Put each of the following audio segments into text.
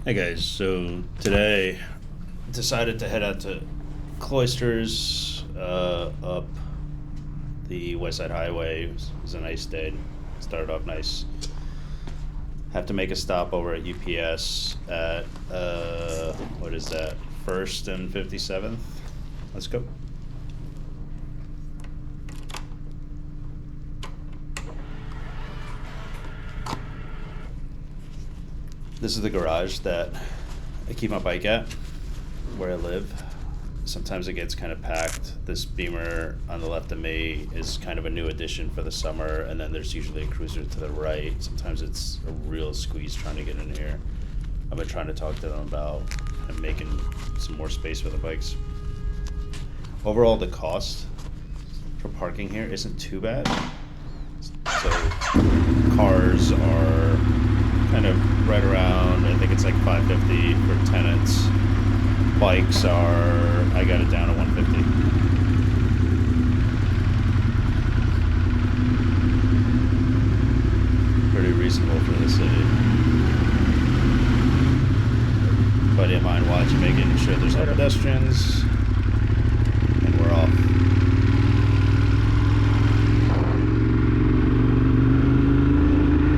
Hey guys, so today decided to head out to Cloisters, up the West Side Highway. It was a nice day. Started off nice. Have to make a stop over at UPS at what is that? First and 57th. Let's go. This is the garage that I keep my bike at, where I live. Sometimes it gets kind of packed. This Beamer on the left of me is kind of a new addition for the summer, and then there's usually a Cruiser to the right. Sometimes it's a real squeeze trying to get in here. I've been trying to talk to them about making some more space for the bikes. Overall, the cost for parking here isn't too bad. So cars are kind of right around, I think it's like $550 for tenants. Bikes are, I got it down to $150. Pretty reasonable for the city. Buddy of mine watching, making sure there's no pedestrians, and we're off.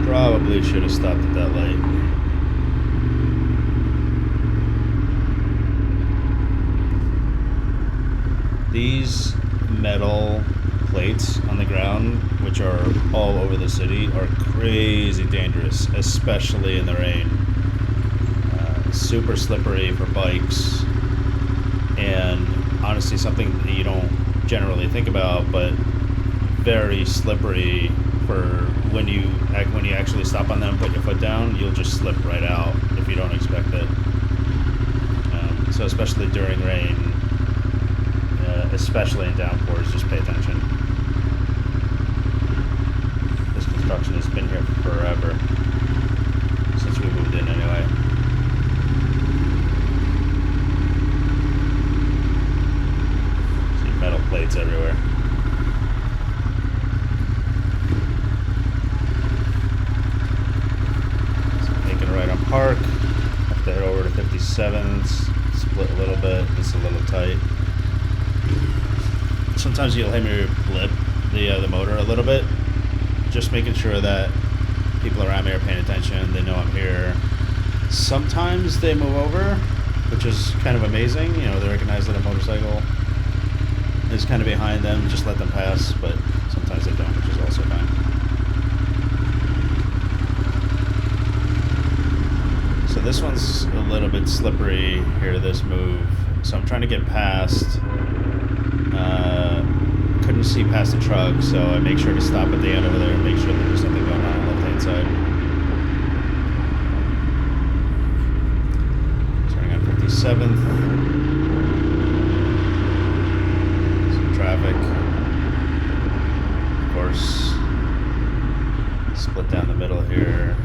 Probably should have stopped at that light. These metal plates on the ground, which are all over the city, are crazy dangerous, especially in the rain. Super slippery for bikes, and honestly something that you don't generally think about, but very slippery for when you actually stop on them, put your foot down, you'll just slip right out if you don't expect it. So especially during rain, especially in downpours, just pay attention. This construction has been here forever, since we moved in anyway. See metal plates everywhere. Right on Park, have to head over to 57th, split a little bit, it's a little tight. Sometimes you'll hear me blip the motor a little bit, just making sure that people around me are paying attention, they know I'm here. Sometimes they move over, which is kind of amazing, you know, they recognize that a motorcycle is kind of behind them, just let them pass, but sometimes they don't, which is also fine. This one's a little bit slippery here to this move, so I'm trying to get past. Couldn't see past the truck, so I make sure to stop at the end over there and make sure that there's nothing going on the left-hand side. Turning on 57th. Some traffic. Of course, split down the middle here.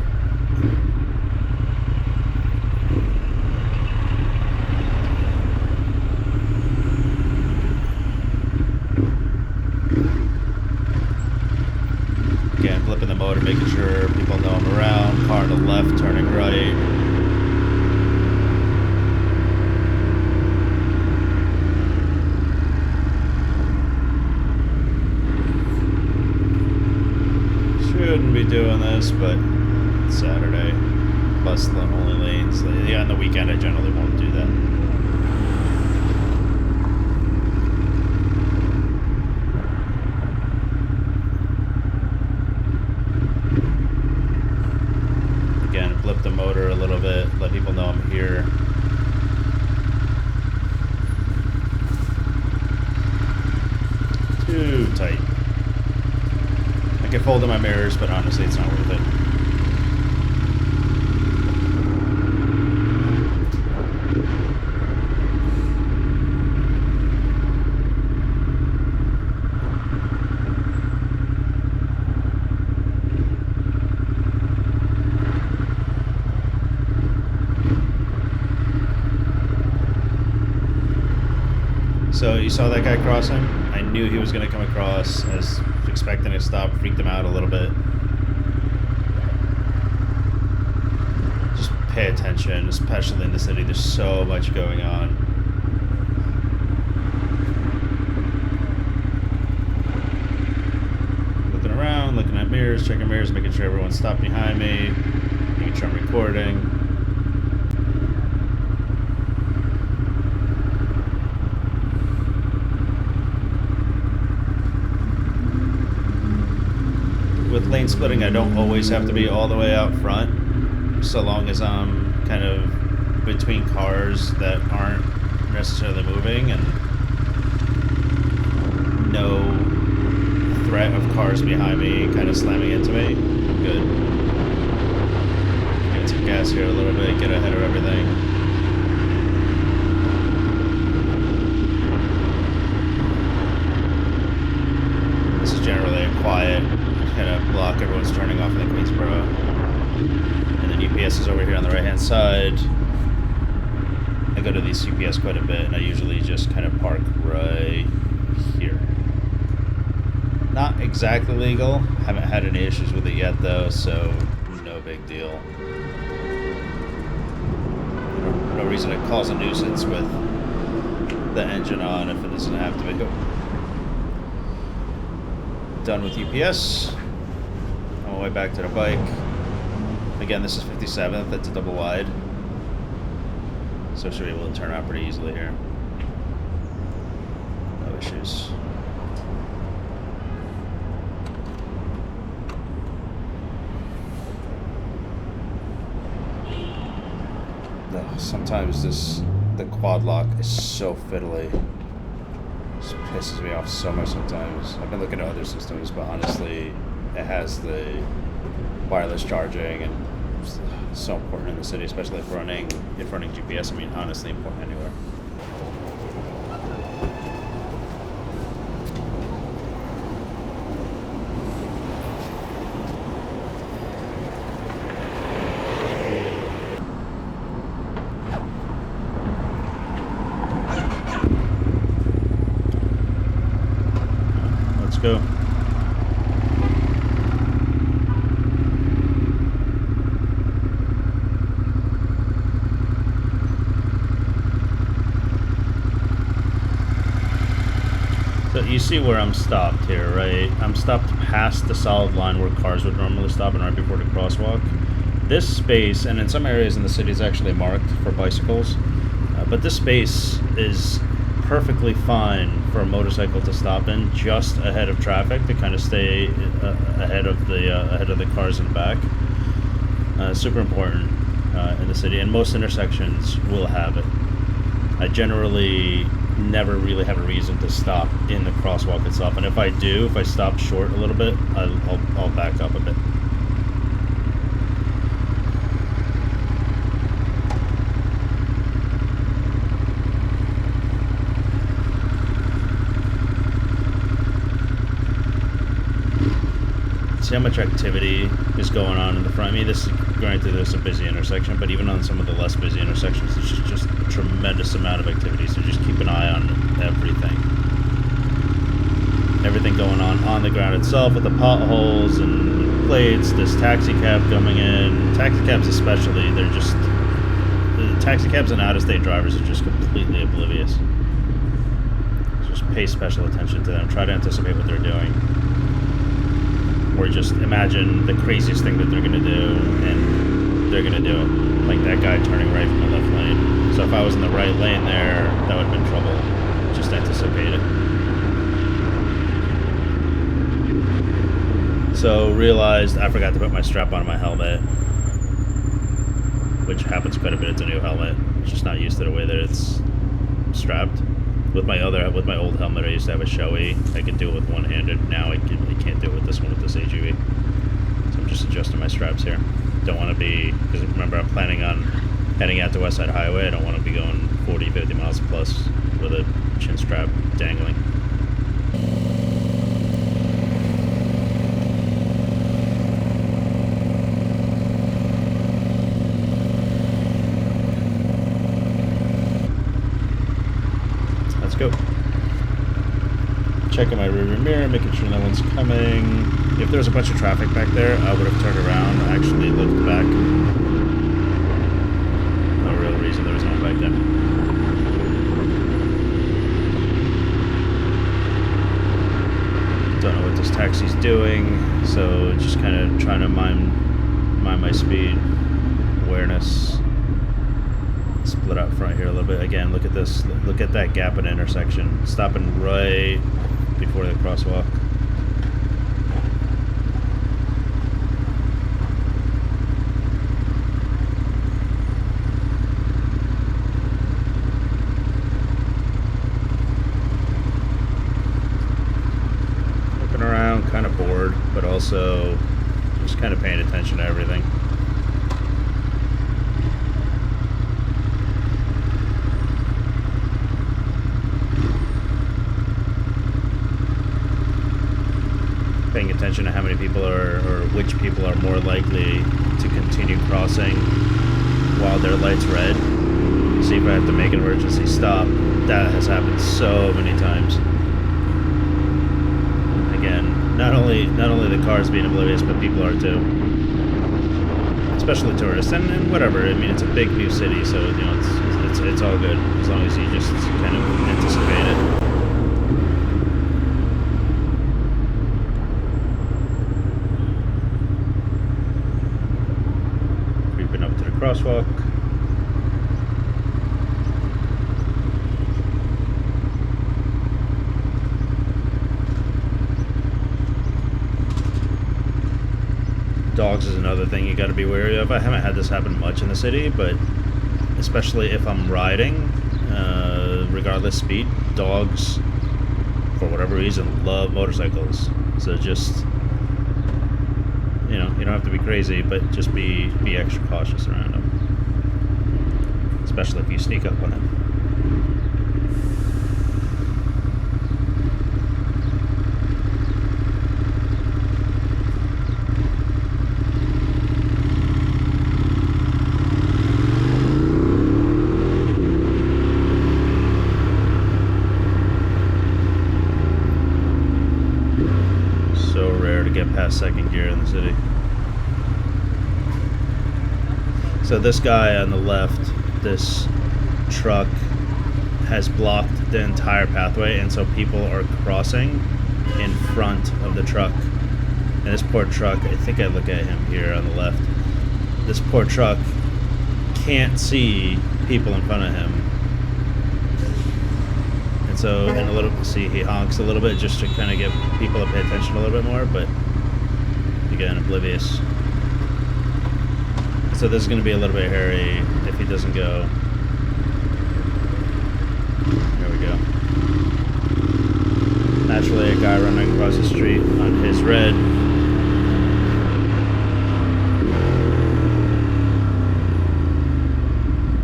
Again, flipping the motor, making sure people know I'm around. Car to the left, turning right. Shouldn't be doing this, but it's Saturday. Bus only lanes. Yeah, on the weekend I generally won't do that. Flip the motor a little bit, let people know I'm here. Too tight. I can fold in my mirrors, but honestly it's not worth it. So you saw that guy crossing? I knew he was going to come across. I was expecting to stop, freaked him out a little bit. Just pay attention, especially in the city. There's so much going on. Looking around, looking at mirrors, checking mirrors, making sure everyone's stopped behind me, making sure I'm recording. With lane splitting, I don't always have to be all the way out front, so long as I'm kind of between cars that aren't necessarily moving and no threat of cars behind me kind of slamming into me. I'm good. Get some gas here a little bit, get ahead of everything. This is generally a quiet kind of block. Everyone's turning off in the Queensboro. And then UPS is over here on the right hand side. I go to these UPS quite a bit, and I usually just kind of park right here. Not exactly legal. Haven't had any issues with it yet though, so no big deal. No reason to cause a nuisance with the engine on if it doesn't have to be. Done with UPS. On my way back to the bike. Again, this is 57th. It's a double wide, so I should be able to turn out pretty easily here. No issues. Sometimes the quad lock is so fiddly. Just pisses me off so much sometimes. I've been looking at other systems, but honestly, it has the wireless charging, and it's so important in the city, especially if running GPS. I mean, honestly, important anywhere. Let's go. So you see where I'm stopped here, right? I'm stopped past the solid line where cars would normally stop and right before the crosswalk. This space, and in some areas in the city, is actually marked for bicycles, but this space is perfectly fine for a motorcycle to stop in just ahead of traffic to kind of stay ahead of the cars in the back. Super important in the city, and most intersections will have it. I generally never really have a reason to stop in the crosswalk itself, and if I do, if I stop short a little bit, I'll back up a bit. See how much activity is going on in the front of me. Granted, this is a busy intersection, but even on some of the less busy intersections, there's just a tremendous amount of activity. So just keep an eye on everything. Everything going on the ground itself, with the potholes and plates. This taxi cab coming in. Taxi cabs especially, the taxi cabs and out-of-state drivers are just completely oblivious. So just pay special attention to them. Try to anticipate what they're doing. Or just imagine the craziest thing that they're going to do, and they're going to do it. Like that guy turning right from the left lane. So if I was in the right lane there, that would have been trouble. Just anticipate it. So realized I forgot to put my strap on my helmet, which happens quite a bit. It's a new helmet. Just not used to the way that it's strapped. With my old helmet, I used to have a Shoei. I could do it with one-handed. Now I can't do it with this one, with this AGV. So I'm just adjusting my straps here. Don't want to be, because remember, I'm planning on heading out to West Side Highway. I don't want to be going 40, 50 miles plus with a chin strap dangling. Go. Checking my rearview mirror, making sure no one's coming. If there was a bunch of traffic back there, I would have turned around, actually looked back. tracks he's doing, so just kind of trying to mind my speed, awareness. Split out front here a little bit. Again, look at this. Look at that gap at intersection. Stopping right before the crosswalk. Looking around, kind of bored, but also just kind of paying attention to everything. Paying attention to how many people are, or which people are more likely to continue crossing while their light's red. See if I have to make an emergency stop. That has happened so many times. Again, not only the cars being oblivious, but people are too. Especially tourists and whatever. I mean, it's a big new city, so you know it's all good as long as you just kind of anticipate it. Crosswalk. Dogs is another thing you got to be wary of. I haven't had this happen much in the city, but especially if I'm riding, regardless speed, dogs, for whatever reason, love motorcycles. So just, you know, you don't have to be crazy, but just be extra cautious around them. Especially if you sneak up on them. So rare to get past second gear in the city. So this guy on the left, this truck has blocked the entire pathway, and so people are crossing in front of the truck. And this poor truck, I think I look at him here on the left, this poor truck can't see people in front of him. And so in a little, see, he honks a little bit just to kind of get people to pay attention a little bit more, but again, oblivious. So this is going to be a little bit hairy if he doesn't go. There we go. Naturally, a guy running across the street on his red.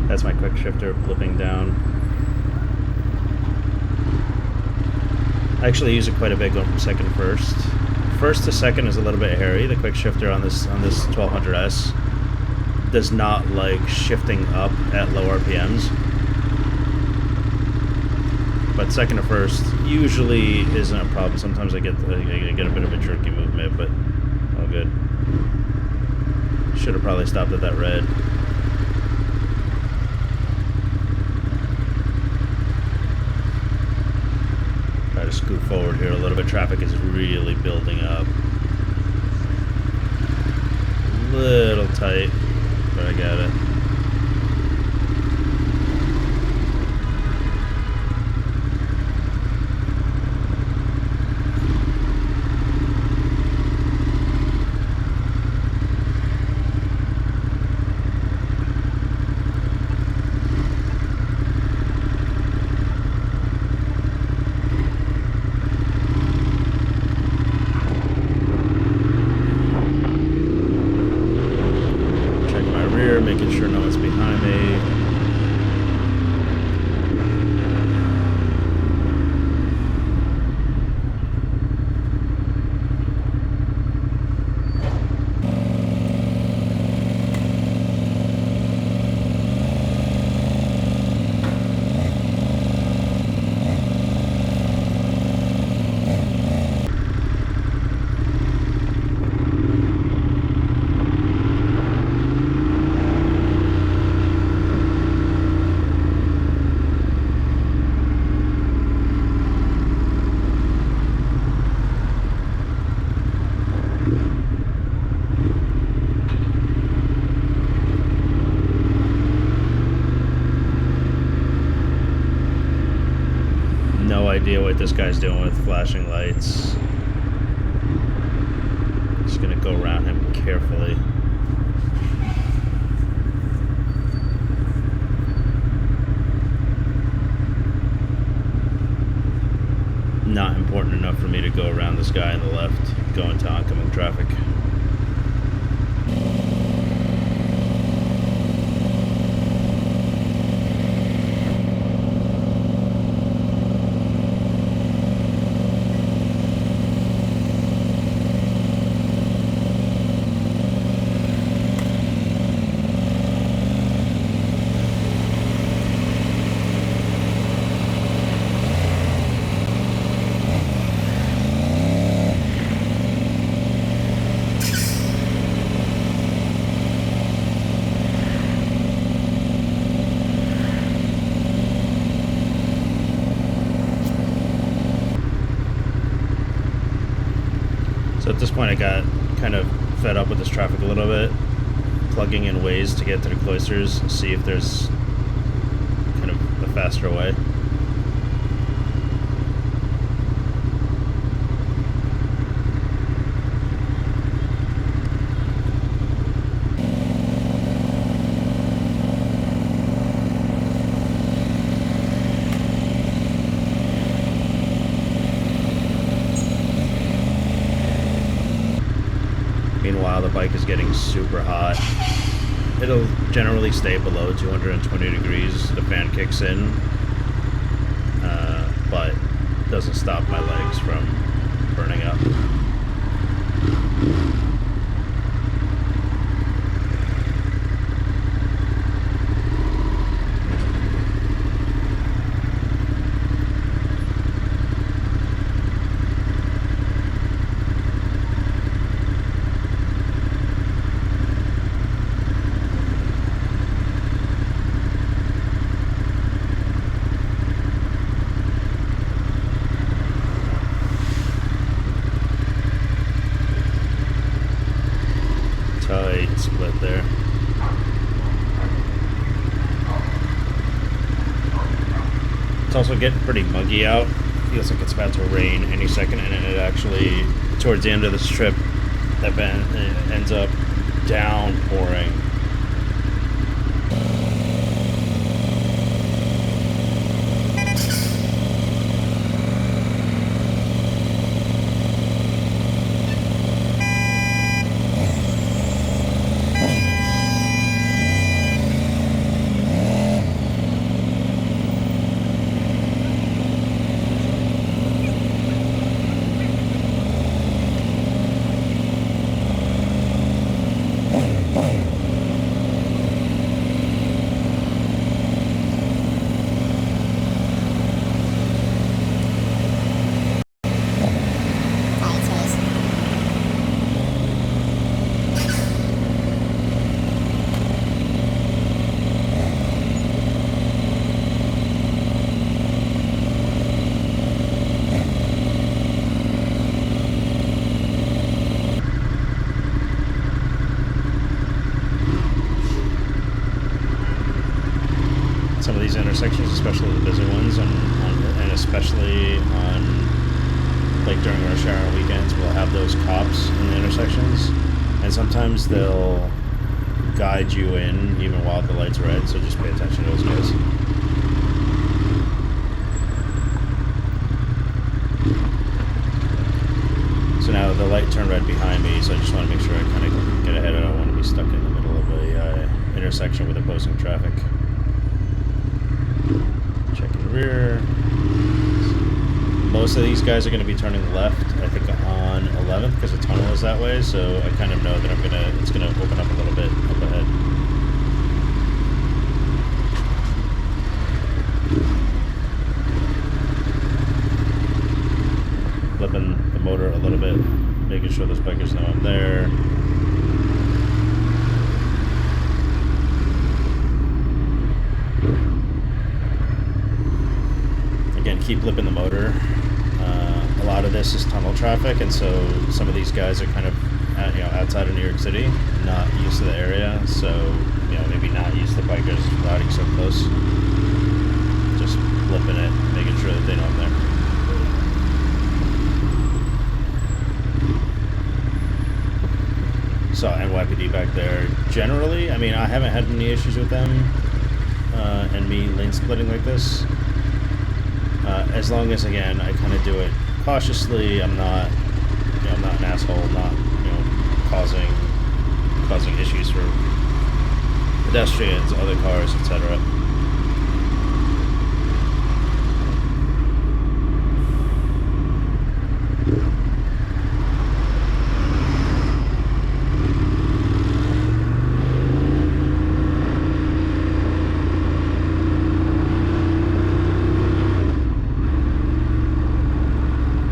That's my quick shifter flipping down. I actually use it quite a bit going from second to first. First to second is a little bit hairy. The quick shifter on this 1200S does not like shifting up at low RPMs. But second to first usually isn't a problem. Sometimes I get a bit of a jerky movement, but all good. Should have probably stopped at that red. Try to scoot forward here a little bit. Traffic is really building up. Little tight, but I got it. Making sure no one's behind me. idea what this guy's doing with flashing lights. Just gonna go around him carefully. Not important enough for me to go around this guy on the left, go into oncoming traffic. So at this point I got kind of fed up with this traffic a little bit, plugging in ways to get to the cloisters, see if there's kind of a faster way. Meanwhile, the bike is getting super hot. It'll generally stay below 220 degrees. The fan kicks in, but doesn't stop my legs from burning up. Tight split there. It's also getting pretty muggy out. Feels like it's about to rain any second, and it actually, towards the end of this trip, it ends up downpouring. Some of these intersections, especially the busy ones, and especially on, like, during rush hour weekends, we'll have those cops in the intersections, and sometimes they'll guide you in even while the light's red, so just pay attention to those guys. So now the light turned red behind me, so I just want to make sure I kind of get ahead. I don't want to be stuck in the middle of a intersection with opposing traffic. Checking rear. Most of these guys are going to be turning left, I think, on 11th, because the tunnel is that way, so I kind of know that it's going to open up a little bit up ahead. Flipping the motor a little bit, making sure those bikers know I'm there. Again, keep flipping the motor. A lot of this is tunnel traffic, and so some of these guys are kind of outside of New York City, not used to the area, so maybe not used to bikers riding so close. Just flipping it, making sure that they know I'm there. back there. Generally, I mean, I haven't had any issues with them and me lane splitting like this. As long as, again, I kind of do it cautiously. I'm not, I'm not an asshole. I'm not, causing issues for pedestrians, other cars, etc.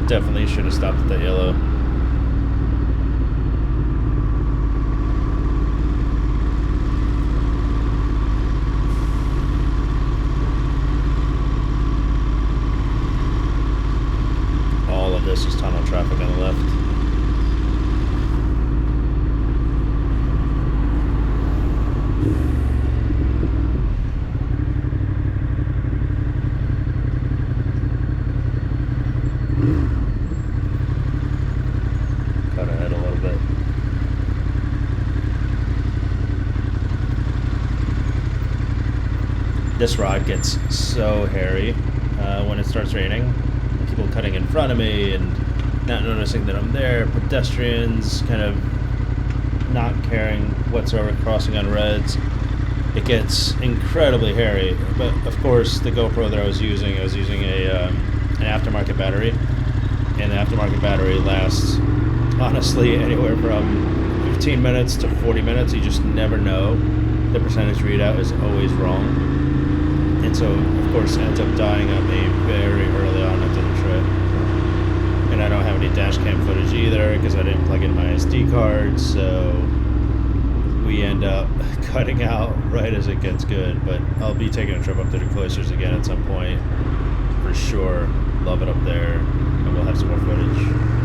Definitely should have stopped at that yellow. All of this is tunnel traffic on the left. Cut ahead a little bit. This ride gets so hairy when it starts raining. People cutting in front of me and not noticing that I'm there. Pedestrians kind of not caring whatsoever, crossing on reds. It gets incredibly hairy. But of course, the GoPro that I was using an aftermarket battery, and the aftermarket battery lasts honestly anywhere from 15 minutes to 40 minutes. You just never know. The percentage readout is always wrong, and so of course it ends up dying on me very early on into the trip. And I don't have any dash cam footage either because I didn't plug in my SD card, so we end up cutting out right as it gets good. But I'll be taking a trip up to the Cloisters again at some point for sure. Love it up there, and we'll have some more footage.